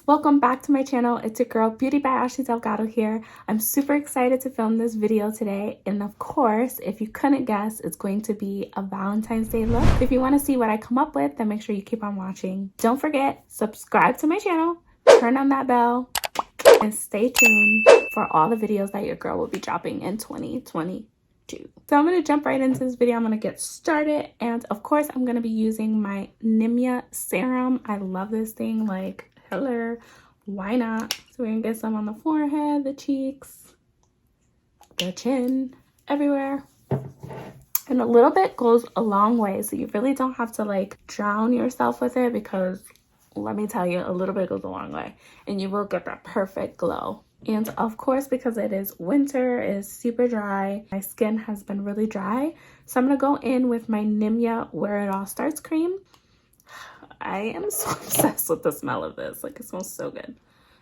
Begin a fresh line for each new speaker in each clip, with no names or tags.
welcome back to my channel. It's your girl Beauty by Ashley Delgado here. I'm super excited to film this video today, and of course, if you couldn't guess, it's going to be a Valentine's Day look. If you want to see what I come up with, then make sure you keep on watching. Don't forget, subscribe to my channel, turn on that bell, and stay tuned for all the videos that your girl will be dropping in 2022. So I'm going to jump right into this video. I'm going to get started, and of course I'm going to be using my Nivea serum. I love this thing, like, hello, why not? So we're going to get some on the forehead, the cheeks, the chin, everywhere. And a little bit goes a long way, so you really don't have to like drown yourself with it, because let me tell you, a little bit goes a long way and you will get that perfect glow. And of course, because it is winter, it is super dry, my skin has been really dry, so I'm gonna go in with my Nivea Where It All Starts cream. I am so obsessed with the smell of this, like, it smells so good.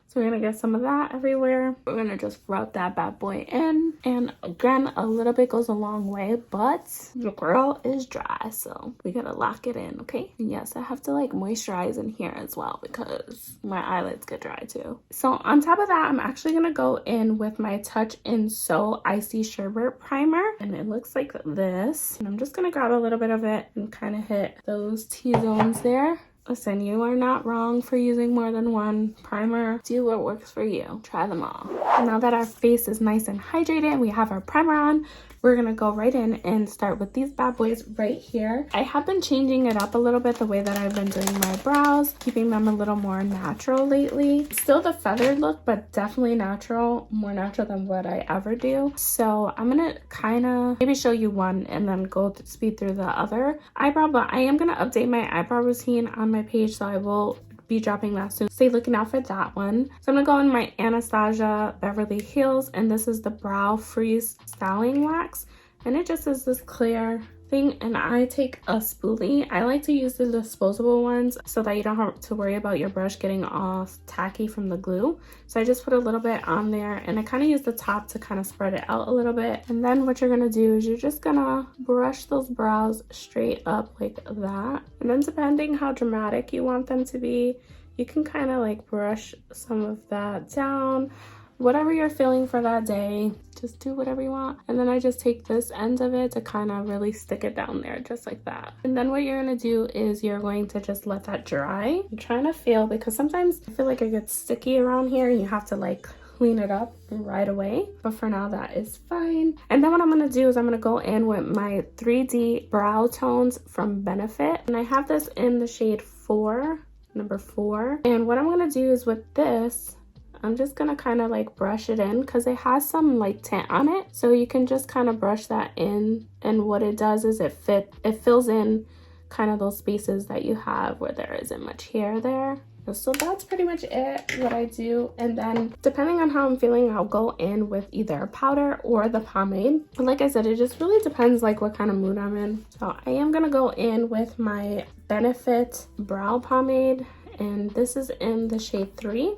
So we're gonna get some of that everywhere. We're gonna just rub that bad boy in, and again, a little bit goes a long way, but the girl is dry, so we gotta lock it in, okay? And yes, I have to like moisturize in here as well, because my eyelids get dry too. So on top of that, I'm actually gonna go in with my Touch In So Icy Sherbet Primer, and it looks like this. And I'm just gonna grab a little bit of it and kind of hit those T-zones there. Listen, you are not wrong for using more than one primer. Do what works for you. Try them all. Now that our face is nice and hydrated and we have our primer on, we're gonna go right in and start with these bad boys right here. I have been changing it up a little bit, the way that I've been doing my brows, keeping them a little more natural lately. Still the feathered look, but definitely natural, more natural than what I ever do. So I'm gonna kind of maybe show you one and then go speed through the other eyebrow, but I am gonna update my eyebrow routine on my page, so I will be dropping that soon. Stay looking out for that one. So I'm gonna go in my Anastasia Beverly Hills, and this is the Brow Freeze Styling Wax, and it just is this clear thing, and I take a spoolie. I like to use the disposable ones so that you don't have to worry about your brush getting all tacky from the glue. So I just put a little bit on there, and I kind of use the top to kind of spread it out a little bit. And then what you're gonna do is you're just gonna brush those brows straight up like that, and then depending how dramatic you want them to be, you can kind of like brush some of that down. Whatever you're feeling for that day, just do whatever you want. And then I just take this end of it to kind of really stick it down there, just like that. And then what you're gonna do is you're going to just let that dry. I'm trying to feel, because sometimes I feel like it gets sticky around here and you have to like clean it up right away, but for now that is fine. And then what I'm gonna do is I'm gonna go in with my 3D brow tones from Benefit, and I have this in the shade 4, number 4. And what I'm gonna do is with this, I'm just gonna kind of like brush it in, because it has some like tint on it, so you can just kind of brush that in, and what it does is it fills in kind of those spaces that you have where there isn't much hair there. So that's pretty much it, what I do. And then depending on how I'm feeling, I'll go in with either a powder or the pomade. But like I said, it just really depends like what kind of mood I'm in. So I am gonna go in with my Benefit brow pomade, and this is in the shade 3.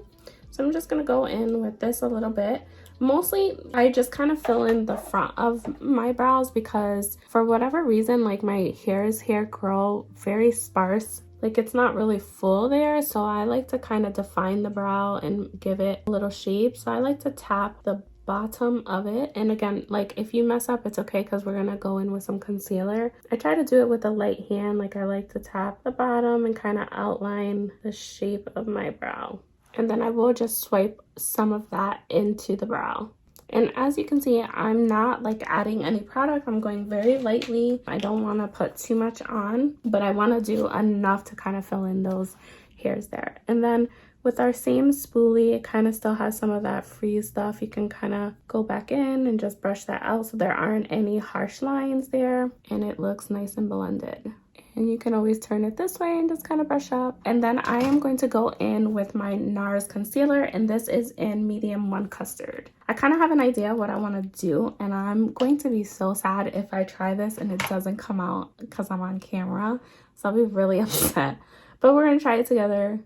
So I'm just gonna go in with this a little bit. Mostly I just kind of fill in the front of my brows, because for whatever reason, like, my hair grow very sparse. Like, it's not really full there, so I like to kind of define the brow and give it a little shape. So I like to tap the bottom of it, and again, like, if you mess up, it's okay, because we're gonna go in with some concealer. I try to do it with a light hand. Like, I like to tap the bottom and kind of outline the shape of my brow, and then I will just swipe some of that into the brow. And as you can see, I'm not like adding any product. I'm going very lightly. I don't want to put too much on, but I want to do enough to kind of fill in those hairs there. And then with our same spoolie, it kind of still has some of that freeze stuff. You can kind of go back in and just brush that out, so there aren't any harsh lines there, and it looks nice and blended. And you can always turn it this way and just kind of brush up. And then I am going to go in with my Nars Concealer, and this is in medium 1 custard. I kind of have an idea what I want to do, and I'm going to be so sad if I try this and it doesn't come out because I'm on camera. So I'll be really upset. But we're going to try it together.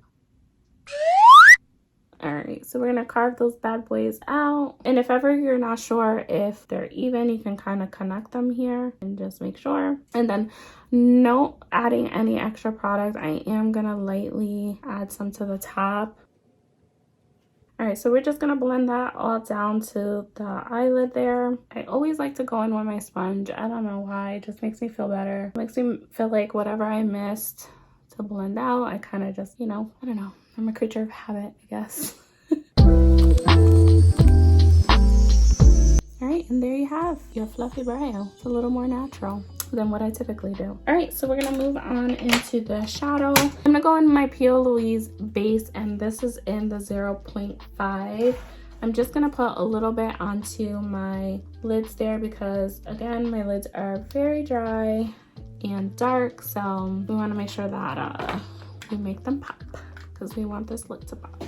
Alright, so we're going to carve those bad boys out. And if ever you're not sure if they're even, you can kind of connect them here and just make sure. And then no adding any extra product. I am going to lightly add some to the top. All right, so we're just gonna blend that all down to the eyelid there. I always like to go in with my sponge. I don't know why, it just makes me feel better. It makes me feel like whatever I missed to blend out, I kind of just, you know, I don't know. I'm a creature of habit, I guess. All right, and there you have your fluffy brow. It's a little more natural than what I typically do. All right, so we're gonna move on into the shadow. I'm gonna go in my P. Louise base, and this is in the 0.5. I'm just gonna put a little bit onto my lids there because, again, my lids are very dry and dark, so we wanna make sure that we make them pop because we want this lid to pop.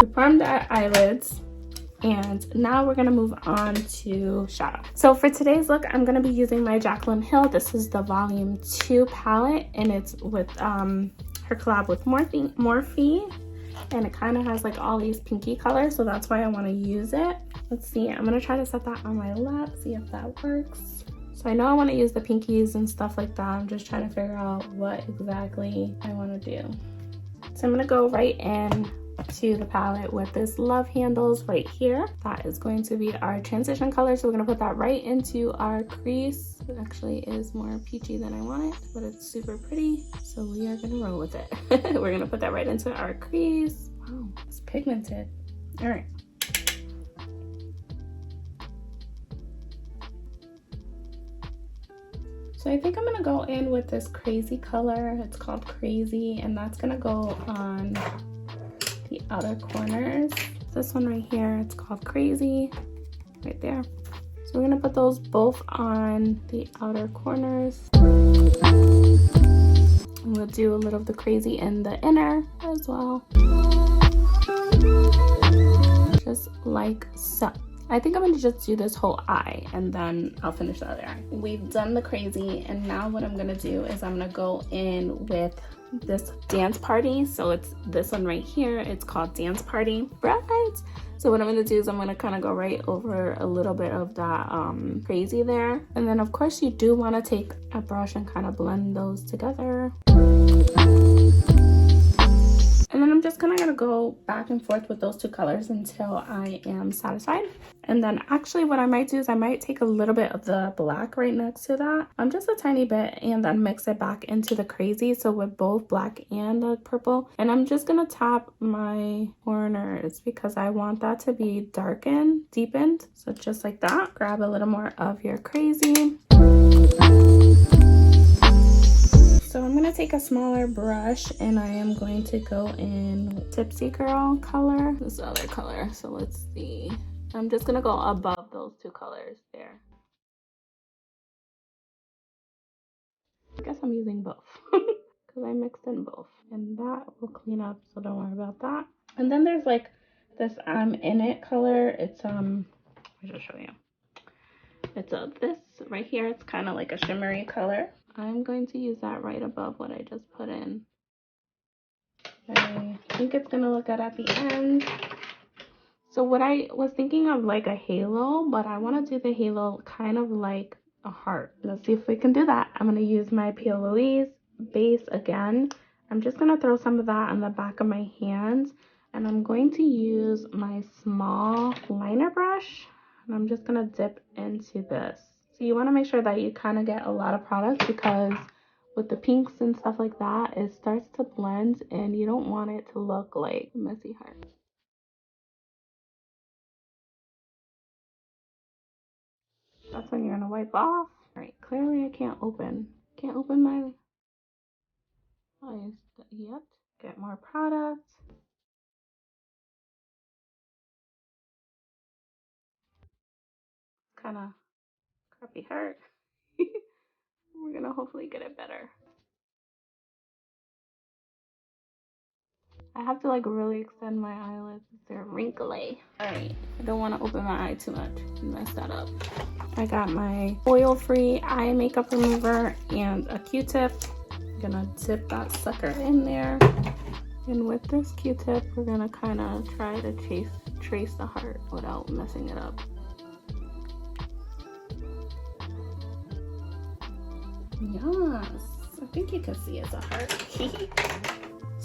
We formed our eyelids. And now we're gonna move on to shadow. So for today's look, I'm gonna be using my Jaclyn Hill. This is the Volume 2 palette, and it's with her collab with Morphe. And it kind of has like all these pinky colors, so that's why I wanna use it. Let's see, I'm gonna try to set that on my lap, see if that works. So I know I wanna use the pinkies and stuff like that. I'm just trying to figure out what exactly I wanna do. So I'm gonna go right in to the palette with this Love Handles right here. That is going to be our transition color, so we're gonna put that right into our crease. It actually is more peachy than I want it, but it's super pretty, so we are gonna roll with it. We're gonna put that right into our crease. Wow, it's pigmented. All right. So I think I'm gonna go in with this crazy color. It's called Crazy, and that's gonna go on the outer corners. This one right here, it's called Crazy, right there. So we're gonna put those both on the outer corners. And we'll do a little of the Crazy in the inner as well. Just like so. I think I'm gonna just do this whole eye and then I'll finish the other eye. We've done the Crazy, and now what I'm gonna do is I'm gonna go in with this Dance Party. So it's this one right here. It's called Dance Party. Right. So what I'm gonna do is I'm gonna kind of go right over a little bit of that Crazy there. And then of course you do want to take a brush and kind of blend those together. And then I'm just kind of gonna go back and forth with those two colors until I am satisfied. And then actually what I might do is I might take a little bit of the black right next to that, just a tiny bit, and then mix it back into the Crazy. So with both black and the purple. And I'm just gonna tap my corners because I want that to be darkened, deepened. So just like that. Grab a little more of your Crazy. So I'm gonna take a smaller brush and I am going to go in Tipsy Girl color, this other color. So let's see. I'm just gonna go above those two colors there. I guess I'm using both because I mixed in both, and that will clean up, so don't worry about that. And then there's like this I'm in it color. It's I'll just show you. It's this right here. It's kind of like a shimmery color. I'm going to use that right above what I just put in. I think it's gonna look good at the end. So what I was thinking of like a halo, but I want to do the halo kind of like a heart. Let's see if we can do that. I'm gonna use my P. Louise base again. I'm just gonna throw some of that on the back of my hand, and I'm going to use my small liner brush, and I'm just gonna dip into this. So you want to make sure that you kind of get a lot of product because with the pinks and stuff like that, it starts to blend and you don't want it to look like a messy heart. That's when you're going to wipe off. All right, clearly I can't open my eyes yet. Get more product. Kind of crappy heart. We're going to hopefully get it better. I have to like really extend my eyelids. They're wrinkly. All right, I don't want to open my eye too much and mess that up. I got my oil-free eye makeup remover and a Q-tip. I'm gonna dip that sucker in there. And with this Q-tip, we're gonna kind of try to trace the heart without messing it up. Yes, I think you can see it's a heart.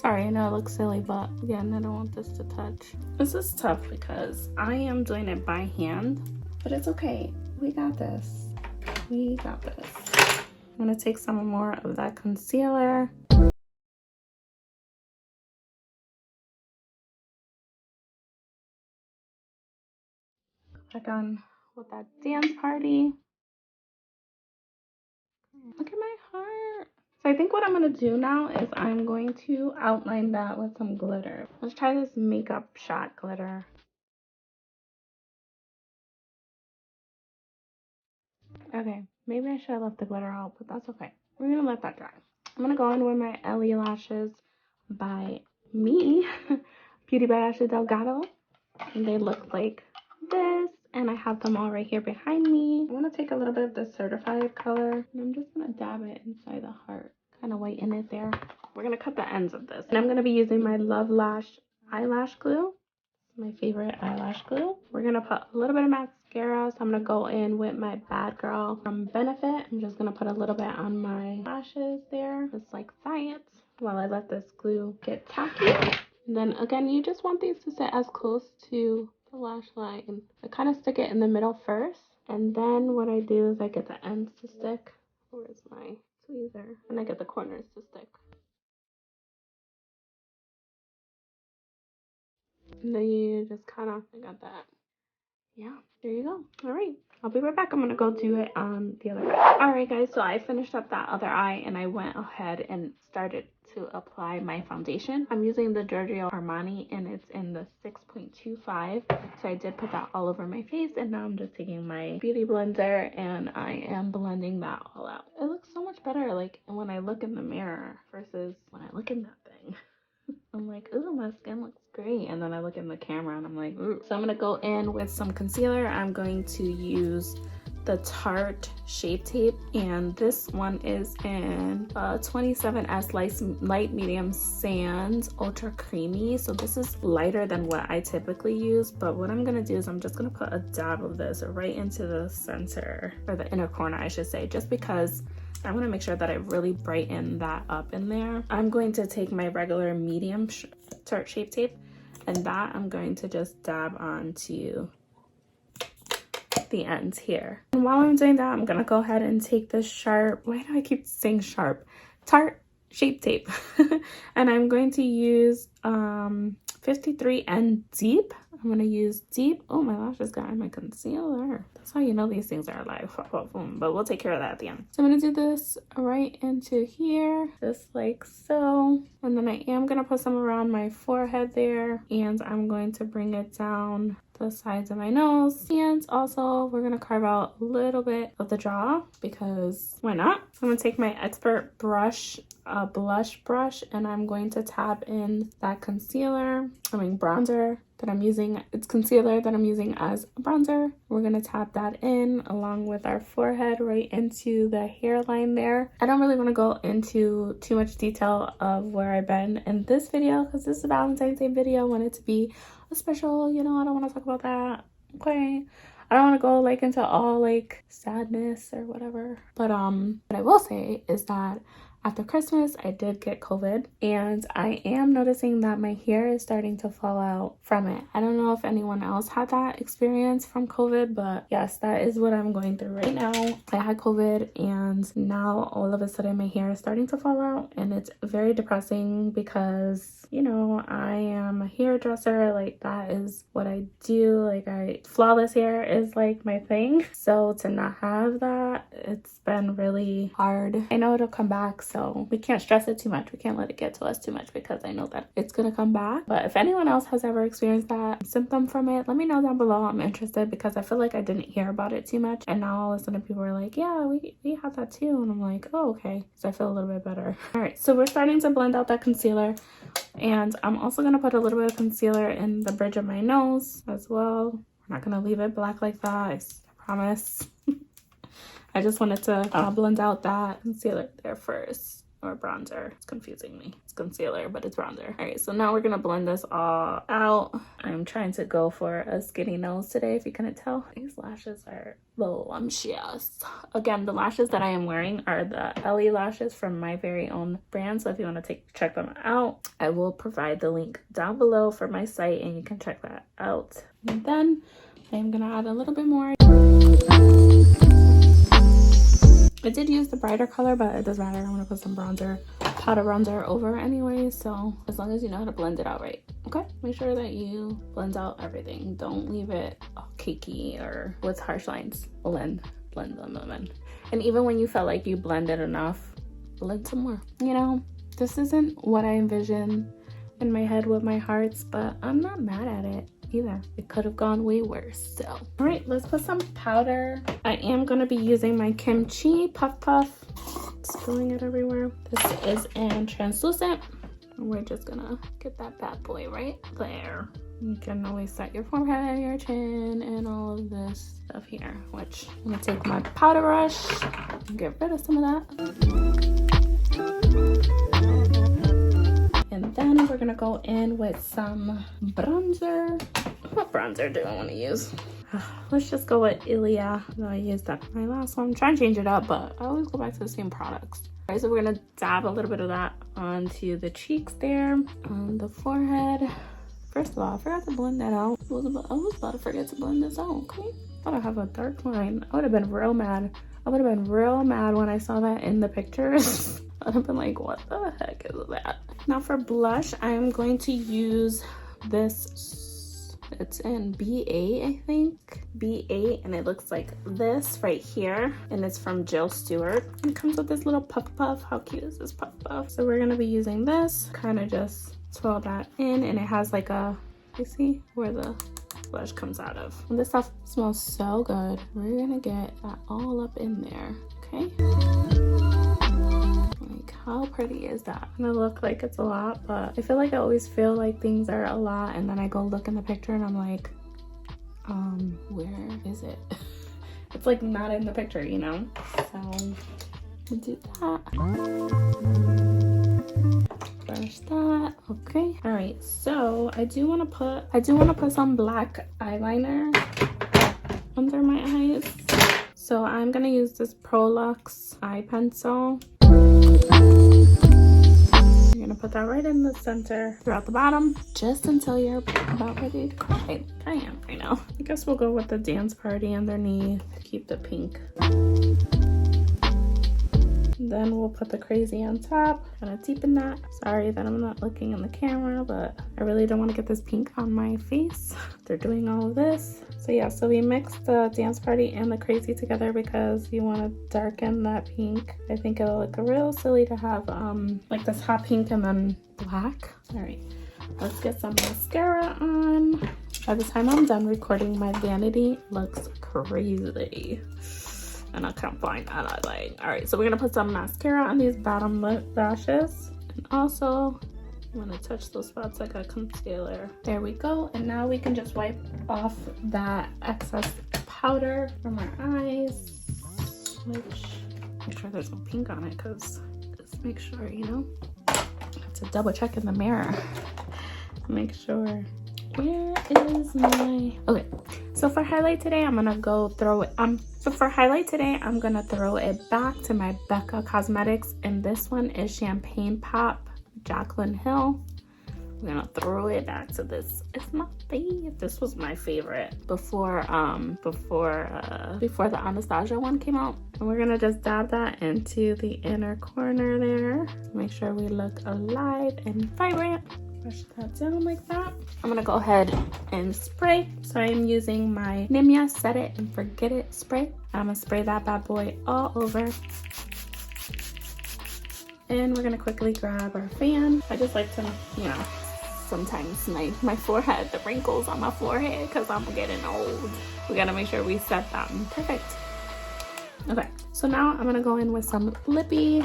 Sorry, I know it looks silly, but again, I don't want this to touch. This is tough because I am doing it by hand, but it's okay. We got this. We got this. I'm gonna take some more of that concealer. Back on with that dance party. Look at my heart. So I think what I'm going to do now is I'm going to outline that with some glitter. Let's try this Makeup Shot glitter. Okay, maybe I should have left the glitter out, but that's okay. We're going to let that dry. I'm going to go in with my Ellie lashes by me, Beauty by Ashley Delgado. And they look like this. And I have them all right here behind me. I'm going to take a little bit of the certified color. And I'm just going to dab it inside the heart. Kind of whiten it there. We're going to cut the ends of this. And I'm going to be using my Love Lash eyelash glue. My favorite eyelash glue. We're going to put a little bit of mascara. So I'm going to go in with my Bad Girl from Benefit. I'm just going to put a little bit on my lashes there. Just like that. While I let this glue get tacky. And then again, you just want these to sit as close to the lash line. I kind of stick it in the middle first. And then what I do is I get the ends to stick. Where's my tweezer? And I get the corners to stick. And then you just kind of, I got that. Yeah, there you go. All right, I'll be right back. I'm gonna go do it on the other eye. All right, guys, so I finished up that other eye and I went ahead and started to apply my foundation. I'm using the Giorgio Armani and it's in the 6.25. So I did put that all over my face and now I'm just taking my beauty blender and I am blending that all out. It looks so much better like when I look in the mirror versus when I look in that thing. I'm like, ooh, my skin looks great. And then I look in the camera and I'm like, ooh. So I'm going to go in with some concealer. I'm going to use the Tarte Shape Tape. And this one is in 27S Light Medium Sand Ultra Creamy. So this is lighter than what I typically use. But what I'm going to do is I'm just going to put a dab of this right into the center, or the inner corner, I should say, just because I want to make sure that I really brighten that up in there. I'm going to take my regular medium Tarte Shape Tape and that I'm going to just dab onto the ends here. And while I'm doing that, I'm going to go ahead and take this sharp, why do I keep saying sharp? Tarte Shape Tape. And I'm going to use 53N Deep. I'm going to use Deep. Oh, my lashes got in my concealer. That's how you know these things are alive. But we'll take care of that at the end. So I'm going to do this right into here, just like so. And then I am going to put some around my forehead there. And I'm going to bring it down the sides of my nose. And also, we're going to carve out a little bit of the jaw because why not? So I'm going to take my Expert brush, blush brush, and I'm going to tap in that bronzer that I'm using. It's concealer that I'm using as a bronzer. We're going to tap that in along with our forehead right into the hairline there. I don't really want to go into too much detail of where I've been in this video because this is a Valentine's Day video. I want it to be a special, you know, I don't want to talk about that. Okay. I don't want to go like into all like sadness or whatever. But what I will say is that after Christmas, I did get COVID and I am noticing that my hair is starting to fall out from it. I don't know if anyone else had that experience from COVID, but yes, that is what I'm going through right now. I had COVID and now all of a sudden my hair is starting to fall out and it's very depressing because, you know, I am a hairdresser. Like that is what I do. Like flawless hair is like my thing. So to not have that, it's been really hard. I know it'll come back. So we can't stress it too much. We can't let it get to us too much because I know that it's gonna come back. But if anyone else has ever experienced that symptom from it, let me know down below. I'm interested because I feel like I didn't hear about it too much. And now all of a sudden people are like, yeah, we had that too. And I'm like, oh, okay. So I feel a little bit better. All right, so we're starting to blend out that concealer. And I'm also gonna put a little bit of concealer in the bridge of my nose as well. We're not gonna leave it black like that, I promise. I just wanted to blend out that concealer there first. or bronzer. It's confusing me. It's concealer, but it's bronzer. All right, so now we're gonna blend this all out. I'm trying to go for a skinny nose today, if you couldn't tell. These lashes are voluptuous. Again, the lashes that I am wearing are the Ellie lashes from my very own brand. So if you want to check them out, I will provide the link down below for my site and you can check that out. And then I'm gonna add a little bit more. I did use the brighter color, but it doesn't matter. I'm gonna put some bronzer, powder bronzer over anyway. So as long as you know how to blend it out right, okay? Make sure that you blend out everything. Don't leave it all cakey or with harsh lines. Blend them in. And even when you felt like you blended enough, blend some more. You know, this isn't what I envisioned in my head with my hearts, but I'm not mad at it either. It could have gone way worse. So all right, let's put some powder. I am going to be using my Kimchi Puff Puff, spilling it everywhere. This is in translucent, and we're just gonna get that bad boy right there. You can always set your forehead, your chin, and all of this stuff here, which I'm gonna take my powder brush and get rid of some of that. And then we're gonna go in with some bronzer. What bronzer do I want to use? Let's just go with Ilia. I used that for my last one. I'm trying to change it up, but I always go back to the same products. All right, so we're gonna dab a little bit of that onto the cheeks there, on the forehead. First of all, I forgot to blend that out. I was about to forget to blend this out, okay? I thought I have a dark line. I would have been real mad. I would have been real mad when I saw that in the pictures. I would have been like, what the heck is that? Now for blush, I'm going to use this. It's in B8, I think. B8, and it looks like this right here. And it's from Jill Stewart. It comes with this little puff puff. How cute is this puff puff? So we're gonna be using this. Kind of just swirl that in, and it has like a, you see where the blush comes out of. And this stuff smells so good. We're gonna get that all up in there, okay? Like, how pretty is that? It's gonna look like it's a lot, but I feel like I always feel like things are a lot, and then I go look in the picture and I'm like, where is it? It's like not in the picture, you know? So we'll do that. Brush that. Okay. All right, so I do want to put some black eyeliner under my eyes. So I'm gonna use this Prolux eye pencil. You're gonna put that right in the center throughout the bottom, just until you're about ready to cry. I am right now. I guess we'll go with the dance party underneath. Keep the pink. Then we'll put the crazy on top. Gonna deepen that. Sorry that I'm not looking in the camera, but I really don't want to get this pink on my face. They're doing all of this. So yeah, so we mixed the dance party and the crazy together because you want to darken that pink. I think it'll look real silly to have like this hot pink and then black. All right, let's get some mascara on. By the time I'm done recording, my vanity looks crazy. And I can't find that eyeliner. All right, so we're gonna put some mascara on these bottom lip lashes. And also, I'm gonna touch those spots like a concealer. There we go. And now we can just wipe off that excess powder from our eyes. Which, make sure there's no pink on it, because just make sure, you know, I have to double check in the mirror. Make sure. Where is my, okay, so for highlight today, I'm gonna go throw it, for highlight today, I'm gonna throw it back to my Becca Cosmetics, and this one is Champagne Pop Jaclyn Hill. I'm gonna throw it back to this. It's my favorite. This was my favorite before the Anastasia one came out. And we're gonna just dab that into the inner corner there. Make sure we look alive and vibrant. Brush that down like that. I'm gonna go ahead and spray. So I'm using my Nimya Set It and Forget It spray. I'm gonna spray that bad boy all over. And we're gonna quickly grab our fan. I just like to, you know, sometimes my forehead, the wrinkles on my forehead, because I'm getting old. We gotta make sure we set them. Perfect. Okay, so now I'm gonna go in with some lippy.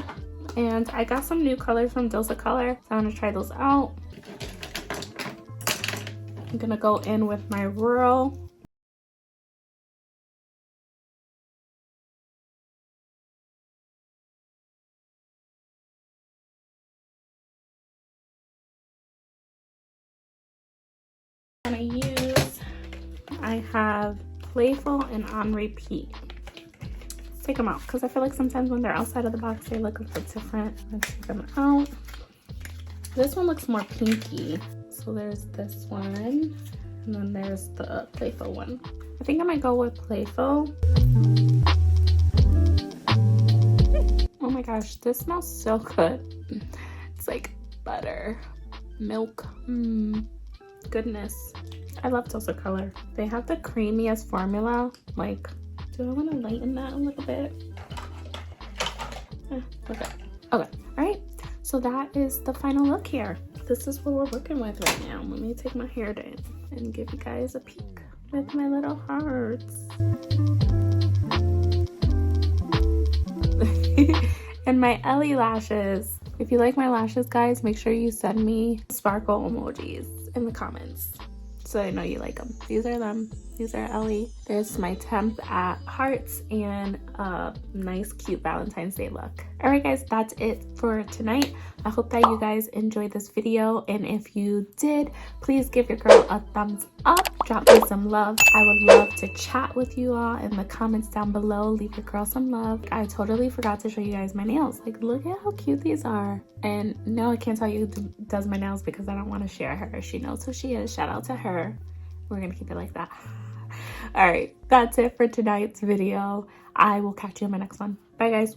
And I got some new colors from Dosa Color, so I'm gonna try those out. I'm gonna go in with my Rural I have Playful and On Repeat. Let's take them out because I feel like sometimes when they're outside of the box, they look a little different. Let's take them out. This one looks more pinky. So there's this one, and then there's the Playful one. I think I might go with Playful. Oh my gosh, this smells so good. It's like butter, milk, goodness. I love Tulsa Color. They have the creamiest formula. Like, do I want to lighten that a little bit? Okay. All right. So that is the final look here. This is what we're working with right now. Let me take my hair down and give you guys a peek with my little hearts. And my Ellie lashes. If you like my lashes, guys, make sure you send me sparkle emojis in the comments so I know you like them. These are them. These are Ellie. There's my temp at hearts and a nice cute Valentine's Day look. All right, guys, that's it for tonight. I hope that you guys enjoyed this video, and if you did, please give your girl a thumbs up. Drop me some love. I would love to chat with you all in the comments down below. Leave your girl some love. I totally forgot to show you guys my nails. Like, look at how cute these are. And no, I can't tell you who does my nails because I don't want to share her. She knows who she is. Shout out to her. We're gonna keep it like that. All right, that's it for tonight's video. I will catch you in my next one. Bye, guys.